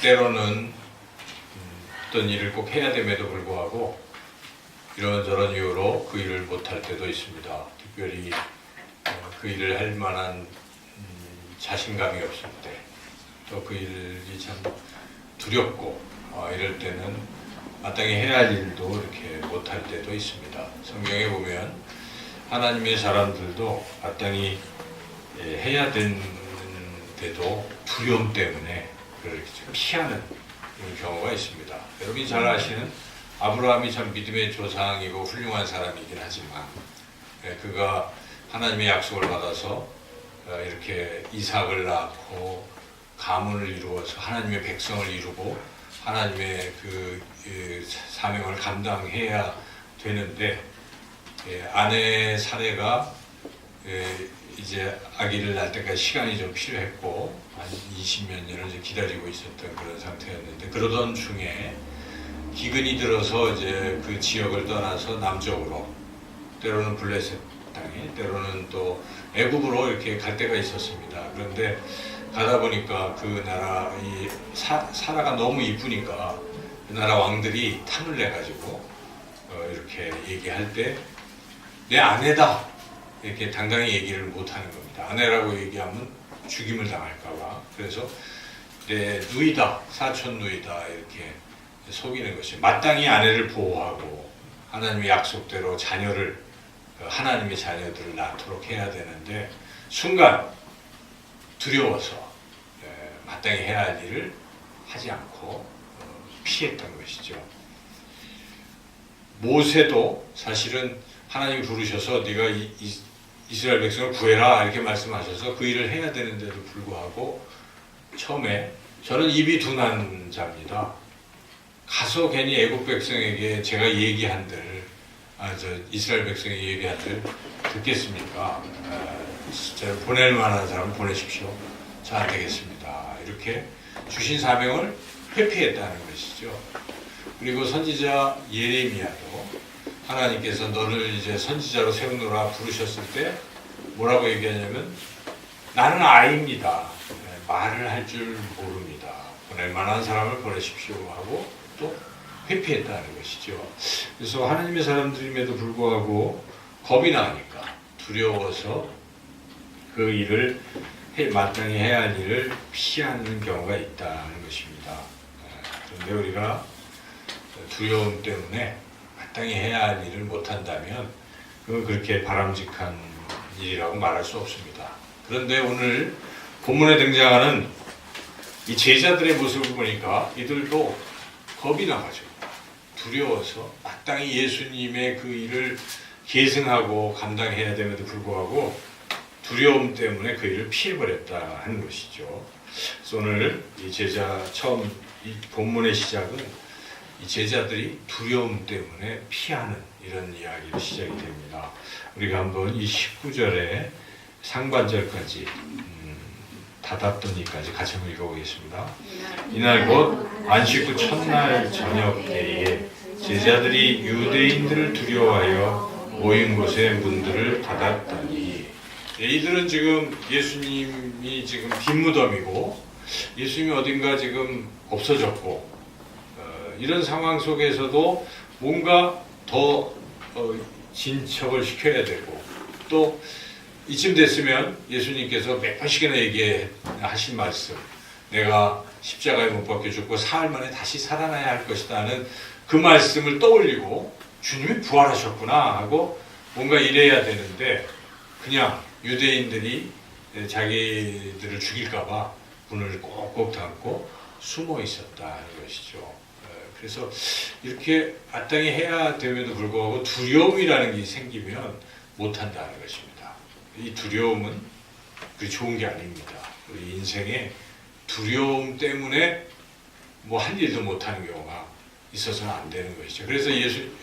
때로는 어떤 일을 꼭 해야 됨에도 불구하고 이런저런 이유로 그 일을 못할 때도 있습니다. 특별히 그 일을 할 만한 자신감이 없을 때, 또 그 일이 참 두렵고 이럴 때는 마땅히 해야 할 일도 이렇게 못할 때도 있습니다. 성경에 보면 하나님의 사람들도 마땅히 해야 되는데도 두려움 때문에 그렇게 피하는 그런 경우가 있습니다. 여러분이 잘 아시는 아브라함이 참 믿음의 조상이고 훌륭한 사람이긴 하지만 그가 하나님의 약속을 받아서 이렇게 이삭을 낳고 가문을 이루어서 하나님의 백성을 이루고 하나님의 그 사명을 감당해야 되는데 아내 사례가 이제 아기를 낳을 때까지 시간이 좀 필요했고 한 20몇 년을 이제 기다리고 있었던 그런 상태였는데 그러던 중에 기근이 들어서 이제 그 지역을 떠나서 남쪽으로 때로는 블레셋 땅에 때로는 또 애굽으로 이렇게 갈 때가 있었습니다. 그런데 가다 보니까 그 나라 이 사라가 너무 이쁘니까 그 나라 왕들이 탐을 내 가지고 이렇게 얘기할 때 내 아내다 이렇게 당당히 얘기를 못 하는 겁니다. 아내라고 얘기하면 죽임을 당할까봐. 그래서 내 누이다, 사촌 누이다 이렇게 속이는 것이 마땅히 아내를 보호하고 하나님의 약속대로 자녀를 하나님의 자녀들을 낳도록 해야 되는데 순간 두려워서 마땅히 해야 할 일을 하지 않고 피했던 것이죠. 모세도 사실은 하나님이 부르셔서 네가 이스라엘 백성을 구해라 이렇게 말씀하셔서 그 일을 해야 되는데도 불구하고 처음에 저는 입이 둔한 자입니다. 가서 괜히 애국 백성에게 제가 얘기한들 이스라엘 백성이 얘기한들 듣겠습니까? 제가 보낼 만한 사람 보내십시오. 저 안 되겠습니다. 이렇게 주신 사명을 회피했다는 것이죠. 그리고 선지자 예레미야도 하나님께서 너를 이제 선지자로 세우노라 부르셨을 때 뭐라고 얘기하냐면 나는 아이입니다. 말을 할 줄 모릅니다. 보낼 만한 사람을 보내십시오 하고 또 회피했다는 것이죠. 그래서 하나님의 사람들임에도 불구하고 겁이 나니까 두려워서 그 일을 마땅히 해야 할 일을 피하는 경우가 있다는 것입니다. 그런데 우리가 두려움 때문에 마땅히 해야 할 일을 못한다면 그건 그렇게 바람직한 일이라고 말할 수 없습니다. 그런데 오늘 본문에 등장하는 이 제자들의 모습을 보니까 이들도 겁이 나가지고 두려워서 마땅히 예수님의 그 일을 계승하고 감당해야 됨에도 불구하고 두려움 때문에 그 일을 피해버렸다 하는 것이죠. 그래서 오늘 이 제자 처음 이 본문의 시작은 이 제자들이 두려움 때문에 피하는 이런 이야기로 시작이 됩니다. 우리가 한번 이 19절에 상반절까지 닫았더니까지 같이 한번 읽어보겠습니다. 이날 곧 안식 후 첫날 저녁 때에 제자들이 유대인들을 두려워하여 모인 곳에 문들을 닫았더니 이들은 지금 예수님이 지금 뒷무덤이고 예수님이 어딘가 지금 없어졌고 이런 상황 속에서도 뭔가 더 진척을 시켜야 되고 또 이쯤 됐으면 예수님께서 몇 번씩이나 얘기하신 말씀 내가 십자가에 못 박혀 죽고 사흘 만에 다시 살아나야 할 것이다 하는 그 말씀을 떠올리고 주님이 부활하셨구나 하고 뭔가 이래야 되는데 그냥 유대인들이 자기들을 죽일까봐 문을 꼭꼭 닫고 숨어 있었다는 것이죠. 그래서 이렇게 마땅히 해야 됨에도 불구하고 두려움이라는 게 생기면 못한다는 것입니다. 이 두려움은 그 좋은 게 아닙니다. 우리 인생에 두려움 때문에 뭐 한 일도 못하는 경우가 있어서는 안 되는 것이죠. 그래서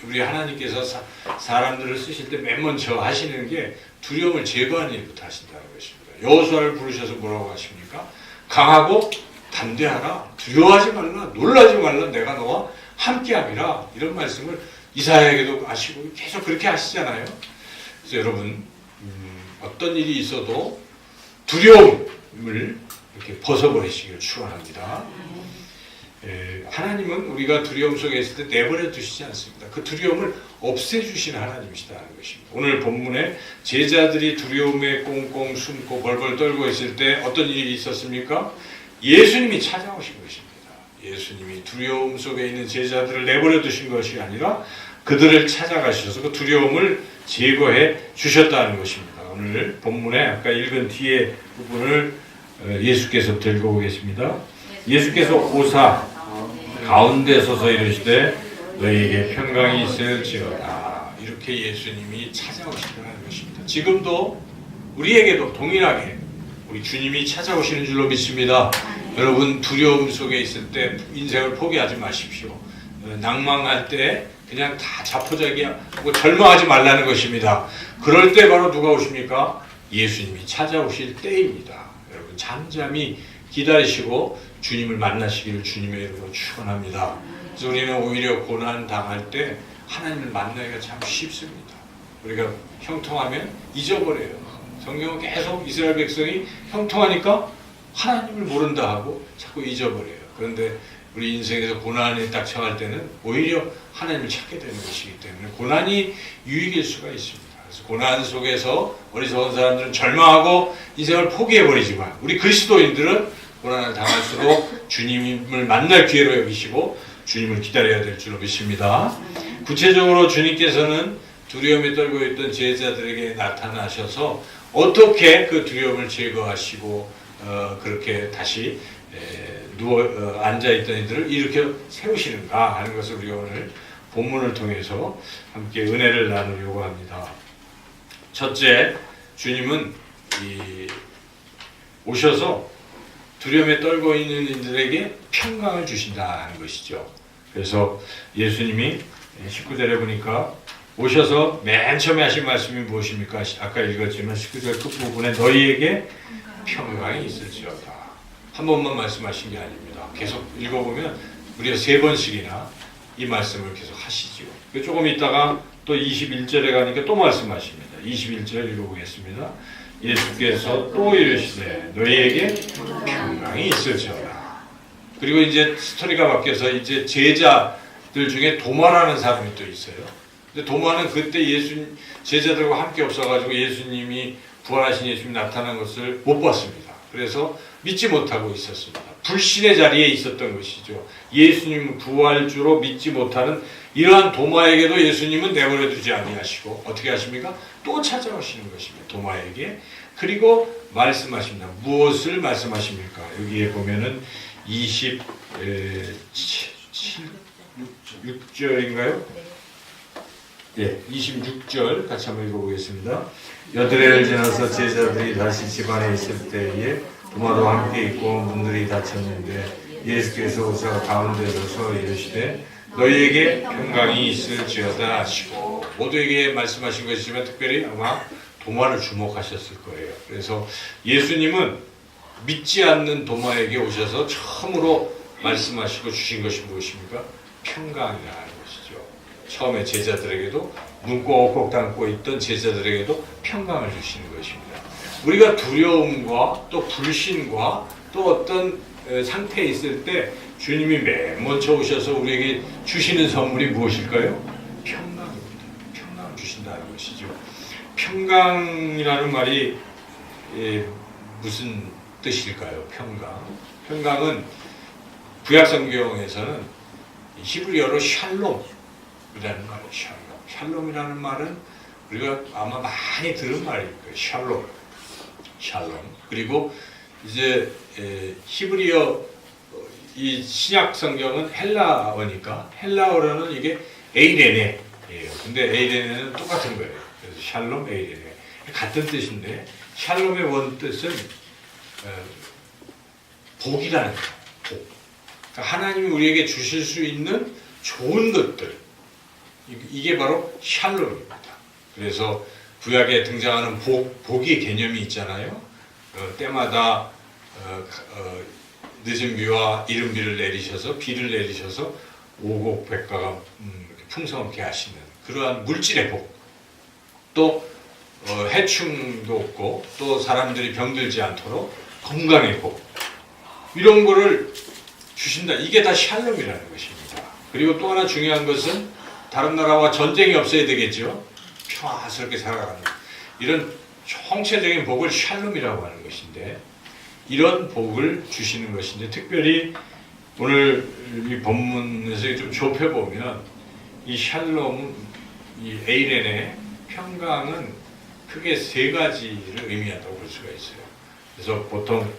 우리 하나님께서 사람들을 쓰실 때 맨 먼저 하시는 게 두려움을 제거하는 일부터 하신다는 것입니다. 여호수아를 부르셔서 뭐라고 하십니까? 강하고 담대하라, 두려워하지 말라, 놀라지 말라, 내가 너와 함께함이라 이런 말씀을 이사야에게도 하시고 계속 그렇게 하시잖아요. 그래서 여러분 어떤 일이 있어도 두려움을 이렇게 벗어버리시기를 축원합니다. 하나님은 우리가 두려움 속에 있을 때 내버려 두시지 않습니다. 그 두려움을 없애주시는 하나님이시다는 것입니다. 오늘 본문에 제자들이 두려움에 꽁꽁 숨고 벌벌 떨고 있을 때 어떤 일이 있었습니까? 예수님이 찾아오신 것입니다. 예수님이 두려움 속에 있는 제자들을 내버려 두신 것이 아니라 그들을 찾아가셔서 그 두려움을 제거해 주셨다는 것입니다. 오늘 본문에 아까 읽은 뒤에 부분을 예수께서 들고 오겠습니다. 예수께서 오사 가운데 서서 이르시되 너희에게 평강이 있을지어다. 이렇게 예수님이 찾아오시더라는 것입니다. 지금도 우리에게도 동일하게 우리 주님이 찾아오시는 줄로 믿습니다. 여러분 두려움 속에 있을 때 인생을 포기하지 마십시오. 낭망할 때 그냥 다 자포자기하고 절망하지 말라는 것입니다. 그럴 때 바로 누가 오십니까? 예수님이 찾아오실 때입니다. 여러분 잠잠히 기다리시고 주님을 만나시기를 주님의 이름으로 축원합니다. 그래서 우리는 오히려 고난 당할 때 하나님을 만나기가 참 쉽습니다. 우리가 형통하면 잊어버려요. 성경은 계속 이스라엘 백성이 형통하니까 하나님을 모른다 하고 자꾸 잊어버려요. 그런데 우리 인생에서 고난에 딱 처할 때는 오히려 하나님을 찾게 되는 것이기 때문에 고난이 유익일 수가 있습니다. 그래서 고난 속에서 어리석은 사람들은 절망하고 인생을 포기해버리지만 우리 그리스도인들은 고난을 당할수록 주님을 만날 기회로 여기시고 주님을 기다려야 될 줄로 믿습니다. 구체적으로 주님께서는 두려움에 떨고 있던 제자들에게 나타나셔서 어떻게 그 두려움을 제거하시고 그렇게 다시 앉아있던 이들을 일으켜 세우시는가 하는 것을 우리가 오늘 본문을 통해서 함께 은혜를 나누려고 합니다. 첫째, 주님은 오셔서 두려움에 떨고 있는 이들에게 평강을 주신다는 것이죠. 그래서 예수님이 19절에 보니까 오셔서 맨 처음에 하신 말씀이 무엇입니까? 아까 읽었지만 19절 끝부분에 너희에게 평강이 있을지어다. 한 번만 말씀하신 게 아닙니다. 계속 읽어보면 우리가 3번씩이나 이 말씀을 계속 하시죠. 조금 있다가 또 21절에 가니까 또 말씀하십니다. 21절 읽어보겠습니다. 예수께서 또 이르시되 너희에게 평강이 있을지어다. 그리고 이제 스토리가 바뀌어서 이제 제자들 중에 도마라는 사람이 또 있어요. 근데 도마는 그때 제자들과 함께 없어가지고 예수님이 부활하신 예수님이 나타난 것을 못 봤습니다. 그래서 믿지 못하고 있었습니다. 불신의 자리에 있었던 것이죠. 예수님 부활주로 믿지 못하는 이러한 도마에게도 예수님은 내버려 두지 아니하시고 어떻게 하십니까? 또 찾아오시는 것입니다. 도마에게. 그리고 말씀하십니다. 무엇을 말씀하십니까? 여기에 보면은 26절인가요? 예, 26절 같이 한번 읽어보겠습니다. 여드레를 지나서 제자들이 다시 집안에 있을 때에 도마도 함께 있고 문들이 닫혔는데 예수께서 오셔 가운데 서서 이르시되 너희에게 평강이 있을지어다 하시고 모두에게 말씀하신 것이지만 특별히 아마 도마를 주목하셨을 거예요. 그래서 예수님은 믿지 않는 도마에게 오셔서 처음으로 말씀하시고 주신 것이 무엇입니까? 평강이라는 것이죠. 처음에 제자들에게도 눈 꼭꼭 감고 있던 제자들에게도 평강을 주시는 것입니다. 우리가 두려움과 또 불신과 또 어떤 상태에 있을 때 주님이 맨 먼저 오셔서 우리에게 주시는 선물이 무엇일까요? 평강입니다. 평강을 주신다는 것이죠. 평강이라는 말이 무슨 뜻일까요? 평강은 구약 성경에서는 히브리어로 샬롬이라는 말이에요. 샬롬이라는 말은 우리가 아마 많이 들은 말일 거예요. 샬롬. 그리고 이제 히브리어 이 신약 성경은 헬라어니까 헬라어로는 이게 에이레네예요. 근데 에이레네는 똑같은 거예요. 그래서 샬롬, 에이레네 같은 뜻인데 샬롬의 원 뜻은 복이라는 거예요. 복. 그러니까 하나님이 우리에게 주실 수 있는 좋은 것들, 이게 바로 샬롬입니다. 그래서 구약에 등장하는 복의 개념이 있잖아요. 때마다 늦은 비와 이른 비를 내리셔서 비를 내리셔서 오곡백과가 풍성하게 하시는 그러한 물질의 복, 또 해충도 없고 또 사람들이 병들지 않도록 건강의 복, 이런 거를 주신다. 이게 다 샬롬이라는 것입니다. 그리고 또 하나 중요한 것은 다른 나라와 전쟁이 없어야 되겠죠. 평화스럽게 살아가는 이런 총체적인 복을 샬롬이라고 하는 것인데, 이런 복을 주시는 것인데, 특별히 오늘 이 본문에서 좀 좁혀보면 이 샬롬, 이 에이렌의 평강은 크게 세 가지를 의미한다고 볼 수가 있어요. 그래서 보통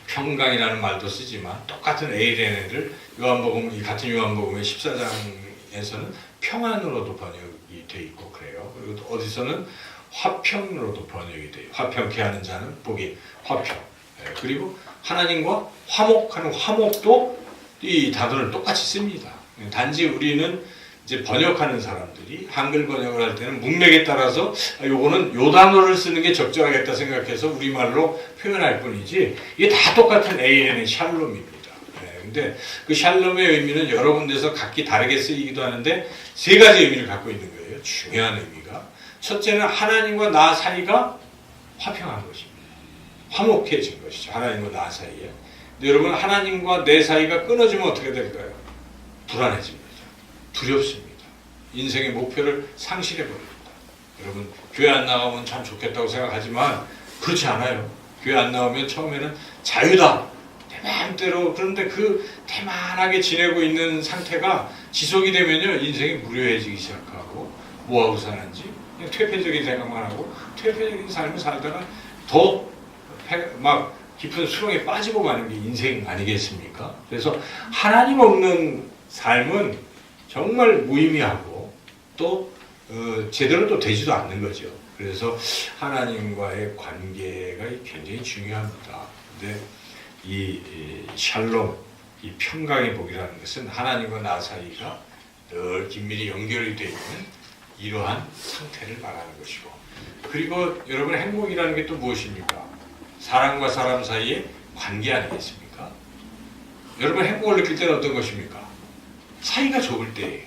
평강이라는 말도 쓰지만 똑같은 에이렌을 요한복음, 이 같은 요한복음의 14장에서는 평안으로도 번역이 돼 있고 그래요. 그리고 또 어디서는 화평으로도 번역이 돼요. 화평케 하는 자는 복이 화평. 그리고 하나님과 화목하는 화목도 이 단어를 똑같이 씁니다. 단지 우리는 이제 번역하는 사람들이 한글 번역을 할 때는 문맥에 따라서 요거는 요 단어를 쓰는 게 적절하겠다 생각해서 우리말로 표현할 뿐이지 이게 다 똑같은 AN의 샬롬입니다. 근데 그 샬롬의 의미는 여러 군데서 각기 다르게 쓰이기도 하는데 세 가지 의미를 갖고 있는 거예요. 중요한 의미가. 첫째는 하나님과 나 사이가 화평한 것입니다. 화목해진 것이죠. 하나님과 나 사이에. 근데 여러분, 하나님과 내 사이가 끊어지면 어떻게 될까요? 불안해집니다. 두렵습니다. 인생의 목표를 상실해버립니다. 여러분, 교회 안 나가면 참 좋겠다고 생각하지만 그렇지 않아요. 교회 안 나오면 처음에는 자유다. 내 마음대로. 그런데 그 태만하게 지내고 있는 상태가 지속이 되면요, 인생이 무료해지기 시작하고 뭐하고 사는지 그냥 퇴폐적인 생각만 하고 퇴폐적인 삶을 살다가 더 막 깊은 수렁에 빠지고 가는 게 인생 아니겠습니까? 그래서 하나님 없는 삶은 정말 무의미하고 또 제대로 또 되지도 않는 거죠. 그래서 하나님과의 관계가 굉장히 중요합니다. 근데 이 샬롬, 이 평강의 복이라는 것은 하나님과 나 사이가 늘 긴밀히 연결이 되어 있는 이러한 상태를 말하는 것이고, 그리고 여러분, 행복이라는 게 또 무엇입니까? 사람과 사람 사이의 관계 아니겠습니까? 여러분, 행복을 느낄 때는 어떤 것입니까? 사이가 좋을 때예요.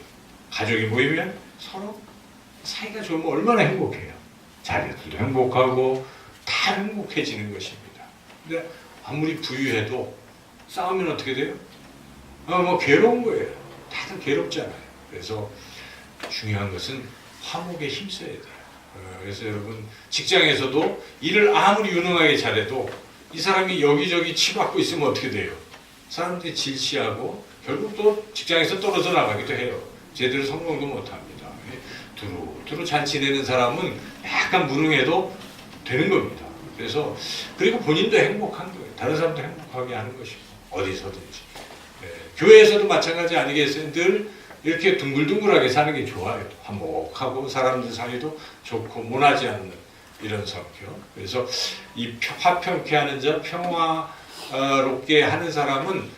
가족이 모이면 서로 사이가 좋으면 얼마나 행복해요. 자녀들도 행복하고 다 행복해지는 것입니다. 근데 아무리 부유해도 싸우면 어떻게 돼요? 뭐 괴로운 거예요. 다들 괴롭잖아요. 그래서 중요한 것은 화목에 힘써야 돼요. 그래서 여러분, 직장에서도 일을 아무리 유능하게 잘해도 이 사람이 여기저기 치받고 있으면 어떻게 돼요? 사람들이 질시하고 결국 또 직장에서 떨어져 나가기도 해요. 제대로 성공도 못합니다. 두루 잘 지내는 사람은 약간 무능해도 되는 겁니다. 그래서 그리고 본인도 행복한 거예요. 다른 사람도 행복하게 하는 것이고, 어디서든지. 교회에서도 마찬가지 아니겠어요? 늘 이렇게 둥글둥글하게 사는 게 좋아요. 화목하고 사람들 사이도 좋고 모나지 않는 이런 성격. 그래서 이 화평케 하는 자, 평화롭게 하는 사람은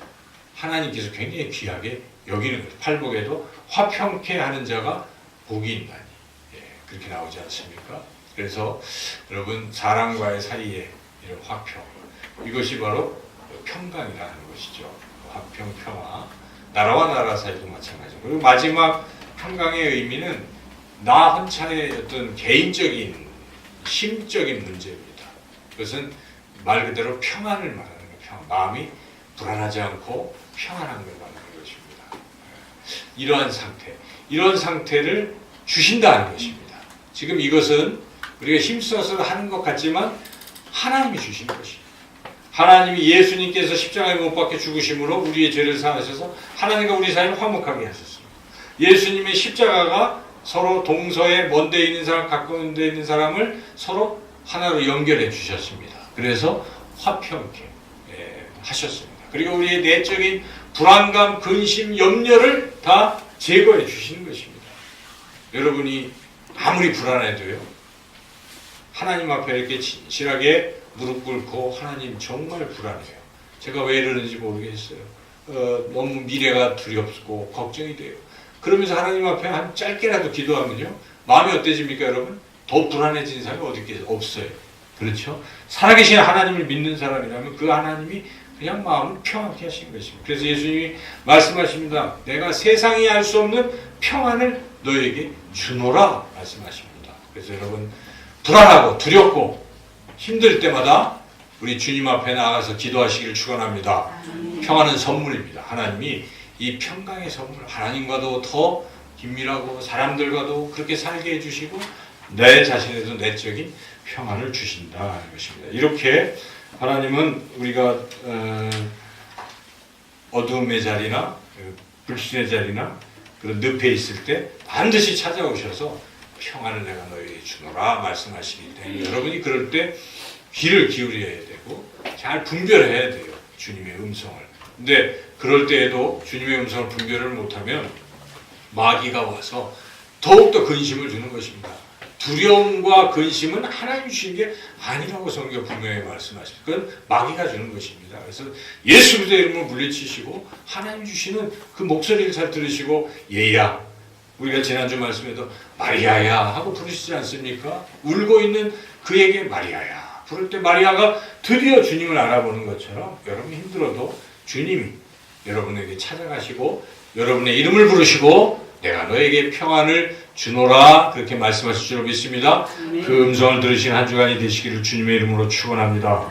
하나님께서 굉장히 귀하게 여기는 거죠. 팔복에도 화평케 하는 자가 복이 있나니, 그렇게 나오지 않습니까? 그래서 여러분, 사람과의 사이에 이런 화평, 이것이 바로 평강이라는 것이죠. 화평, 평화. 나라와 나라 사이도 마찬가지고, 그리고 마지막 평강의 의미는 나 혼자의 어떤 개인적인 심적인 문제입니다. 그것은 말 그대로 평안을 말하는 거예요. 마음이 불안하지 않고 평안한 걸 말하는 것입니다. 이러한 상태를 주신다는 것입니다. 지금 이것은 우리가 힘써서 하는 것 같지만 하나님이 주신 것입니다. 하나님이 예수님께서 십자가에 못 박혀 죽으심으로 우리의 죄를 사하셔서 하나님과 우리 사이를 화목하게 하셨습니다. 예수님의 십자가가 서로 동서에 먼 데 있는 사람, 가까운 데 있는 사람을 서로 하나로 연결해 주셨습니다. 그래서 화평케 하셨습니다. 그리고 우리의 내적인 불안감, 근심, 염려를 다 제거해 주시는 것입니다. 여러분이 아무리 불안해도요, 하나님 앞에 이렇게 진실하게 무릎 꿇고, 하나님 정말 불안해요. 제가 왜 이러는지 모르겠어요. 너무 미래가 두렵고 걱정이 돼요. 그러면서 하나님 앞에 한 짧게라도 기도하면요, 마음이 어때집니까, 여러분? 더 불안해진 사람이 어디 없어요. 그렇죠? 살아계신 하나님을 믿는 사람이라면 그 하나님이 그냥 마음을 평안케 하신 것입니다. 그래서 예수님이 말씀하십니다. 내가 세상이 알 수 없는 평안을 너에게 주노라 말씀하십니다. 그래서 여러분, 불안하고 두렵고 힘들 때마다 우리 주님 앞에 나가서 기도하시기를 축원합니다. 평화는 선물입니다. 하나님이 이 평강의 선물, 하나님과도 더 긴밀하고 사람들과도 그렇게 살게 해주시고 내 자신에도 내적인 평안을 주신다는 것입니다. 이렇게 하나님은 우리가 어둠의 자리나 불신의 자리나 그런 늪에 있을 때 반드시 찾아오셔서 평안을 내가 너희에게 주노라 말씀하시기 때문에 여러분이 그럴 때 귀를 기울여야 되고 잘 분별해야 돼요. 주님의 음성을. 근데 그럴 때에도 주님의 음성을 분별을 못하면 마귀가 와서 더욱더 근심을 주는 것입니다. 두려움과 근심은 하나님 주신 게 아니라고 성경 분명히 말씀하십니다. 그건 마귀가 주는 것입니다. 그래서 예수 그리스도의 이름을 물리치시고 하나님 주시는 그 목소리를 잘 들으시고 얘야, 우리가 지난주 말씀에도 마리아야 하고 부르시지 않습니까? 울고 있는 그에게 마리아야 부를 때 마리아가 드디어 주님을 알아보는 것처럼 여러분이 힘들어도 주님이 여러분에게 찾아가시고 여러분의 이름을 부르시고 내가 너에게 평안을 주노라 그렇게 말씀하실 줄 믿습니다. 그 음성을 들으신 한 주간이 되시기를 주님의 이름으로 축원합니다.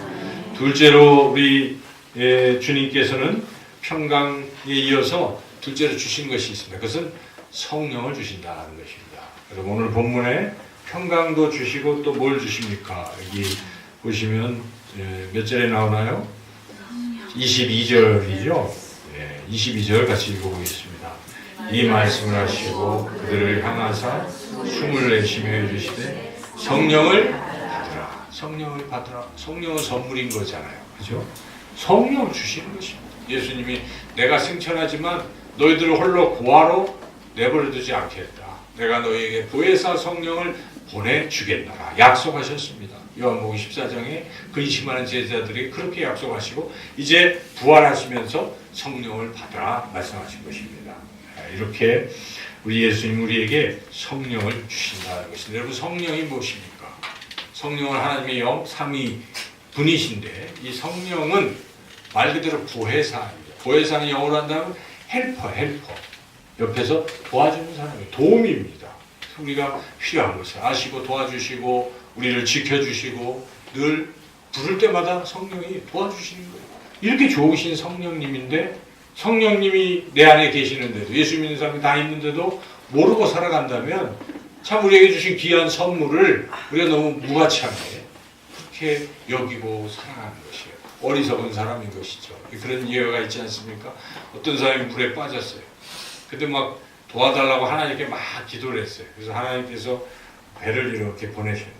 둘째로 우리 주님께서는 평강에 이어서 둘째로 주신 것이 있습니다. 그것은 성령을 주신다는 것입니다. 여러분 오늘 본문에 평강도 주시고 또 뭘 주십니까? 여기 보시면 몇 절에 나오나요? 22절이죠. 22절 같이 읽어보겠습니다. 이 말씀을 하시고 그들을 향하사 숨을 내쉬며 해주시되 성령을 받으라. 성령을 받으라. 성령은 선물인 거잖아요. 그죠? 성령을 주시는 것입니다. 예수님이 내가 승천하지만 너희들을 홀로 고아로 내버려두지 않겠다. 내가 너희에게 보혜사 성령을 보내주겠노라. 약속하셨습니다. 요한복음 14장에 근심하는 제자들이 그렇게 약속하시고 이제 부활하시면서 성령을 받으라 말씀하신 것입니다. 이렇게 우리 예수님 우리에게 성령을 주신다는 것입니다. 여러분 성령이 무엇입니까? 성령은 하나님의 영 삼위 분이신데 이 성령은 말 그대로 보혜사입니다. 보혜사는 영어로 한다면 헬퍼. 옆에서 도와주는 사람이에요. 도움입니다. 우리가 필요한 것을 아시고 도와주시고 우리를 지켜주시고 늘 부를 때마다 성령이 도와주시는 거예요. 이렇게 좋으신 성령님인데 성령님이 내 안에 계시는데도 예수 믿는 사람이 다 있는데도 모르고 살아간다면 참 우리에게 주신 귀한 선물을 우리가 너무 무가치하게 그렇게 여기고 살아가는 것이에요. 어리석은 사람인 것이죠. 그런 예화가 있지 않습니까? 어떤 사람이 물에 빠졌어요. 근데 막 도와달라고 하나님께 막 기도를 했어요. 그래서 하나님께서 배를 이렇게 보내셔요.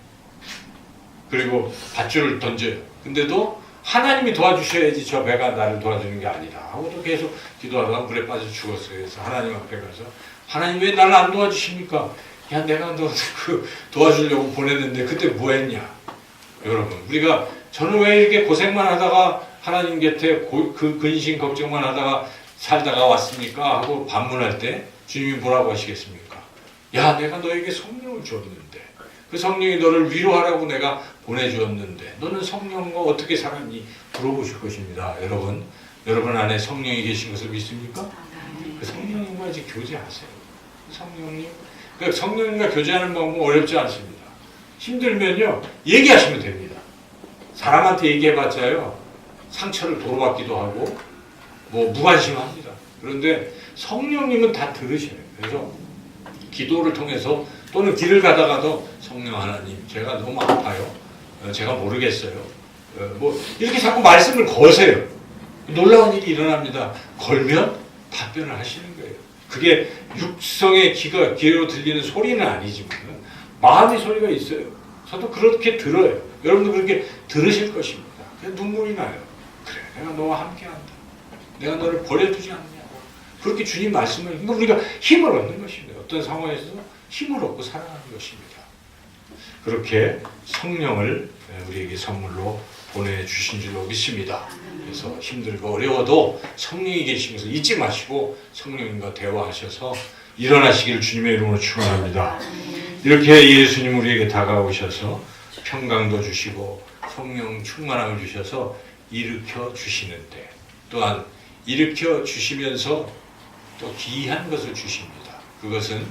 그리고 밧줄을 던져요. 근데도 하나님이 도와주셔야지 저 배가 나를 도와주는 게 아니다 하고도 계속 기도하다가 물에 빠져 죽었어요. 그래서 하나님 앞에 가서 하나님 왜 나를 안 도와주십니까? 야 내가 너 도와주려고 보냈는데 그때 뭐 했냐? 여러분 우리가 저는 왜 이렇게 고생만 하다가 하나님 곁에 그 근심 걱정만 하다가 살다가 왔습니까? 하고 반문할 때 주님이 뭐라고 하시겠습니까? 야 내가 너에게 성령을 줬는데 그 성령이 너를 위로하라고 내가 보내주었는데 너는 성령과 어떻게 살았니? 물어보실 것입니다. 여러분 안에 성령이 계신 것을 믿습니까? 그 성령님과 이제 교제하세요. 성령님. 그 성령님과 교제하는 방법은 어렵지 않습니다. 힘들면요 얘기하시면 됩니다. 사람한테 얘기해봤자요 상처를 도로받기도 하고 뭐 무관심합니다. 그런데 성령님은 다 들으셔요. 그래서 기도를 통해서 또는 길을 가다가도 성령 하나님 제가 너무 아파요. 제가 모르겠어요. 뭐 이렇게 자꾸 말씀을 거세요. 놀라운 일이 일어납니다. 걸면 답변을 하시는 거예요. 그게 육성의 귀로 들리는 소리는 아니지만 마음의 소리가 있어요. 저도 그렇게 들어요. 여러분도 그렇게 들으실 것입니다. 그래서 눈물이 나요. 그래 내가 너와 함께한다. 내가 너를 버려두지 않냐고. 그렇게 주님 말씀을 우리가 힘을 얻는 것입니다. 어떤 상황에서도 힘을 얻고 살아가는 것입니다. 그렇게 성령을 우리에게 선물로 보내주신 줄로 믿습니다. 그래서 힘들고 어려워도 성령이 계신 것을 잊지 마시고 성령님과 대화하셔서 일어나시기를 주님의 이름으로 축원합니다. 이렇게 예수님 우리에게 다가오셔서 평강도 주시고 성령 충만함을 주셔서 일으켜 주시는데 또한 일으켜 주시면서 또 귀한 것을 주십니다. 그것은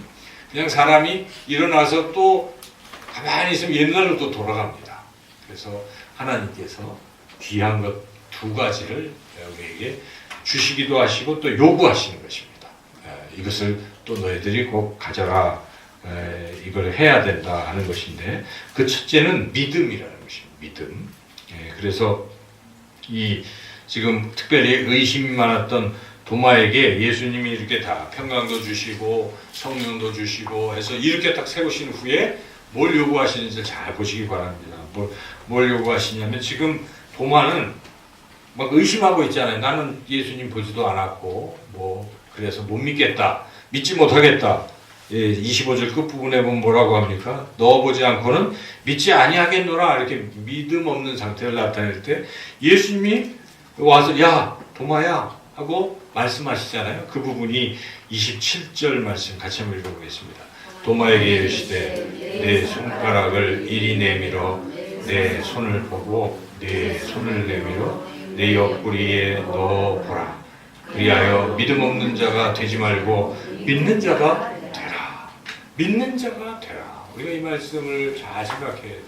그냥 사람이 일어나서 또 가만히 있으면 옛날로 또 돌아갑니다. 그래서 하나님께서 귀한 것 두 가지를 우리에게 주시기도 하시고 또 요구하시는 것입니다. 이것을 또 너희들이 꼭 가져라, 이걸 해야 된다 하는 것인데, 그 첫째는 믿음이라는 것입니다. 믿음. 그래서 이 지금 특별히 의심이 많았던 도마에게 예수님이 이렇게 다 평강도 주시고 성령도 주시고 해서 이렇게 딱 세우신 후에 뭘 요구하시는지 잘 보시기 바랍니다. 뭘 요구하시냐면, 지금 도마는 막 의심하고 있잖아요. 나는 예수님 보지도 않았고 그래서 못 믿겠다, 믿지 못하겠다. 25절 끝부분에 보면 뭐라고 합니까? 넣어보지 않고는 믿지 아니하겠노라, 이렇게 믿음 없는 상태를 나타낼 때 예수님이 와서 야 도마야 하고 말씀하시잖아요. 그 부분이 27절 말씀 같이 한번 읽어보겠습니다. 도마에게 이르시되 내 손가락을 이리 내밀어 내 손을 보고 내 손을 내밀어 내 옆구리에 넣어보라. 그리하여 믿음 없는 자가 되지 말고 믿는 자가 되라. 믿는 자가 되라. 우리가 이 말씀을 잘 생각해야 돼요.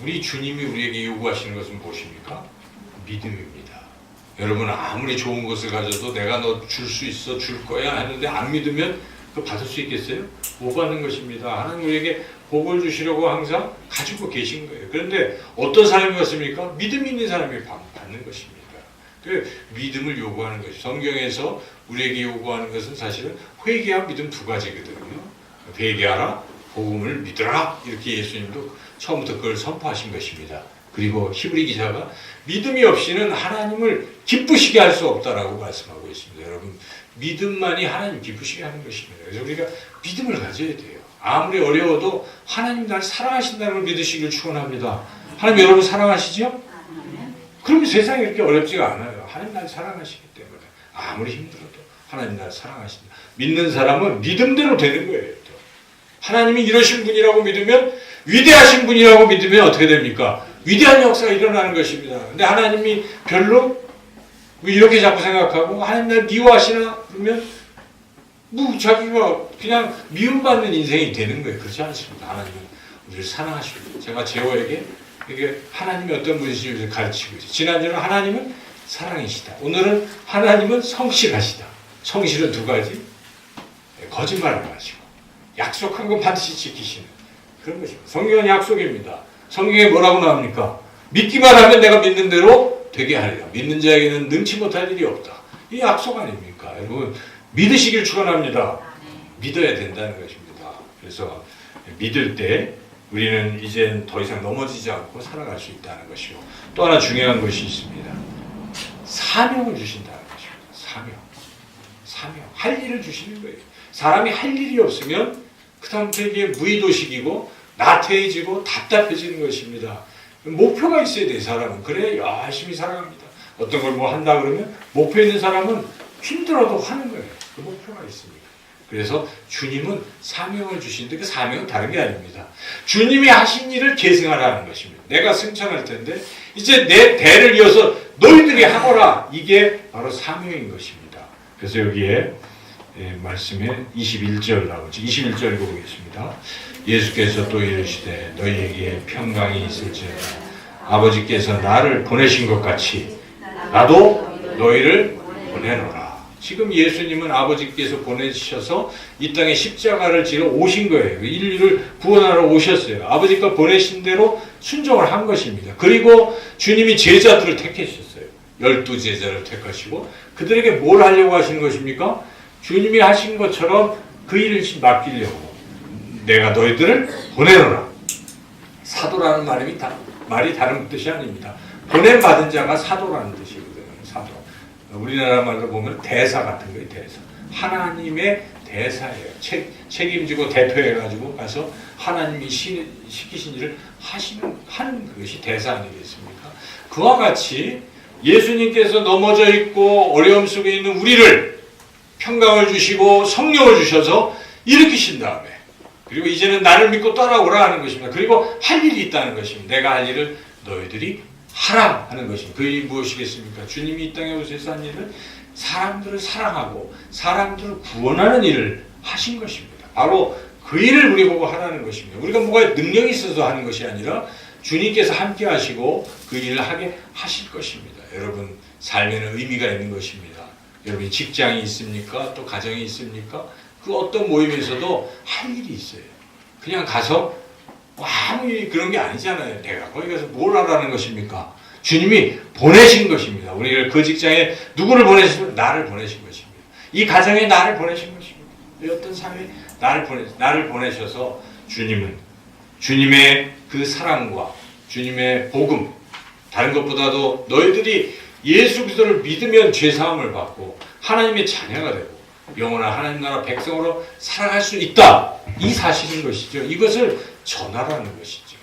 우리 주님이 우리에게 요구하시는 것은 무엇입니까? 믿음입니다. 여러분, 아무리 좋은 것을 가져도 내가 너 줄 수 있어, 줄 거야 하는데 안 믿으면 그거 받을 수 있겠어요? 못 받는 것입니다. 하나님 우리에게 복을 주시려고 항상 가지고 계신 거예요. 그런데 어떤 사람이 왔습니까? 믿음 있는 사람이 받는 것입니다. 그 믿음을 요구하는 것이, 성경에서 우리에게 요구하는 것은 사실은 회개와 믿음 두 가지거든요. 회개하라, 복음을 믿으라, 이렇게 예수님도 처음부터 그걸 선포하신 것입니다. 그리고 히브리 기자가 믿음이 없이는 하나님을 기쁘시게 할 수 없다라고 말씀하고 있습니다. 여러분, 믿음만이 하나님 기쁘시게 하는 것입니다. 그래서 우리가 믿음을 가져야 돼요. 아무리 어려워도 하나님 날 사랑하신다는 걸 믿으시길 축원합니다. 하나님 여러분 사랑하시죠? 그러면 세상이 이렇게 어렵지가 않아요. 하나님 날 사랑하시기 때문에 아무리 힘들어도 하나님 날 사랑하신다. 믿는 사람은 믿음대로 되는 거예요. 하나님이 이러신 분이라고 믿으면, 위대하신 분이라고 믿으면 어떻게 됩니까? 위대한 역사가 일어나는 것입니다. 근데 하나님이 별로 이렇게 자꾸 생각하고 하나님 날 미워하시나 그러면 자기가 그냥 미움받는 인생이 되는 거예요. 그렇지 않습니다. 하나님은 우리를 사랑하시고, 제가 제호에게 이게 하나님이 어떤 분이신지 가르치고 있어요. 지난주는 하나님은 사랑이시다. 오늘은 하나님은 성실하시다. 성실은 두 가지. 거짓말을 하시고 약속한 건 반드시 지키시는 그런 것입니다. 성경은 약속입니다. 성경에 뭐라고 나옵니까? 믿기만 하면 내가 믿는 대로 되게 하리라. 믿는 자에게는 능치 못할 일이 없다. 이 약속 아닙니까? 여러분, 믿으시길 축원합니다. 믿어야 된다는 것입니다. 그래서 믿을 때 우리는 이젠 더 이상 넘어지지 않고 살아갈 수 있다는 것이고, 또 하나 중요한 것이 있습니다. 사명을 주신다는 것입니다. 사명. 할 일을 주시는 거예요. 사람이 할 일이 없으면 그 다음부터 무의도식이고 나태해지고 답답해지는 것입니다. 목표가 있어야 돼, 사람은. 그래 열심히 살아갑니다. 어떤 걸 뭐 한다 그러면 목표 있는 사람은 힘들어도 하는 거예요. 그 목표가 있습니다. 그래서 주님은 사명을 주시는데 그 사명은 다른 게 아닙니다. 주님이 하신 일을 계승하라는 것입니다. 내가 승천할 텐데 이제 내 대를 이어서 너희들이 하거라. 이게 바로 사명인 것입니다. 그래서 여기에 말씀에 21절 나오죠. 21절 읽어보겠습니다. 예수께서 또 이르시되 너희에게 평강이 있을지어다. 아버지께서 나를 보내신 것 같이 나도 너희를 보내노라. 지금 예수님은 아버지께서 보내셔서 이 땅에 십자가를 지러 오신 거예요. 인류를 구원하러 오셨어요. 아버지가 보내신 대로 순종을 한 것입니다. 그리고 주님이 제자들을 택하셨어요. 12제자를 택하시고 그들에게 뭘 하려고 하시는 것입니까? 주님이 하신 것처럼 그 일을 맡기려고. 내가 너희들을 보내노라. 사도라는 말이 다른 뜻이 아닙니다. 보냄받은 자가 사도라는 뜻이거든요. 사도. 우리나라 말로 보면 대사 같은 거예요. 대사. 하나님의 대사예요. 책임지고 대표해가지고 가서 하나님이 시키신 일을 하는 것이 대사 아니겠습니까? 그와 같이 예수님께서 넘어져 있고 어려움 속에 있는 우리를 평강을 주시고 성령을 주셔서 일으키신 다음에, 그리고 이제는 나를 믿고 따라오라 하는 것입니다. 그리고 할 일이 있다는 것입니다. 내가 할 일을 너희들이 하라 하는 것입니다. 그 일이 무엇이겠습니까? 주님이 이 땅에 오셔서 한 일은 사람들을 사랑하고 사람들을 구원하는 일을 하신 것입니다. 바로 그 일을 우리 보고 하라는 것입니다. 우리가 뭐가 능력이 있어서 하는 것이 아니라 주님께서 함께 하시고 그 일을 하게 하실 것입니다. 여러분 삶에는 의미가 있는 것입니다. 여러분이 직장이 있습니까? 또 가정이 있습니까? 그 어떤 모임에서도 할 일이 있어요. 그냥 가서 아무 그런 게 아니잖아요. 내가 거기 가서 뭘 하라는 것입니까? 주님이 보내신 것입니다. 우리를 그 직장에 누구를 보내시면 나를 보내신 것입니다. 이 가정에 나를 보내신 것입니다. 이 어떤 사회에 나를 보내셔서 주님은 주님의 그 사랑과 주님의 복음, 다른 것보다도 너희들이 예수 그리스도를 믿으면 죄 사함을 받고 하나님의 자녀가 되고 영원한 하나님 나라 백성으로 살아갈 수 있다. 이 사실인 것이죠. 이것을 전하라는 것이죠.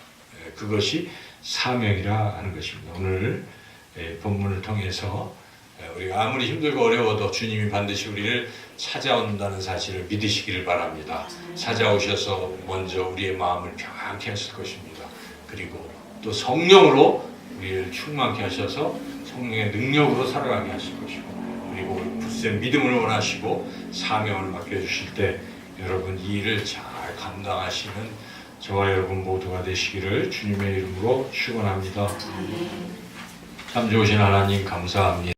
그것이 사명이라 하는 것입니다. 오늘 본문을 통해서 우리가 아무리 힘들고 어려워도 주님이 반드시 우리를 찾아온다는 사실을 믿으시기를 바랍니다. 찾아오셔서 먼저 우리의 마음을 평안케 하실 것입니다. 그리고 또 성령으로 우리를 충만케 하셔서 성령의 능력으로 살아가게 하실 것이고, 그리고 굳센 믿음을 원하시고 사명을 맡겨주실 때 여러분 이 일을 잘 감당하시는 저와 여러분 모두가 되시기를 주님의 이름으로 축원합니다. 참 좋으신 하나님 감사합니다.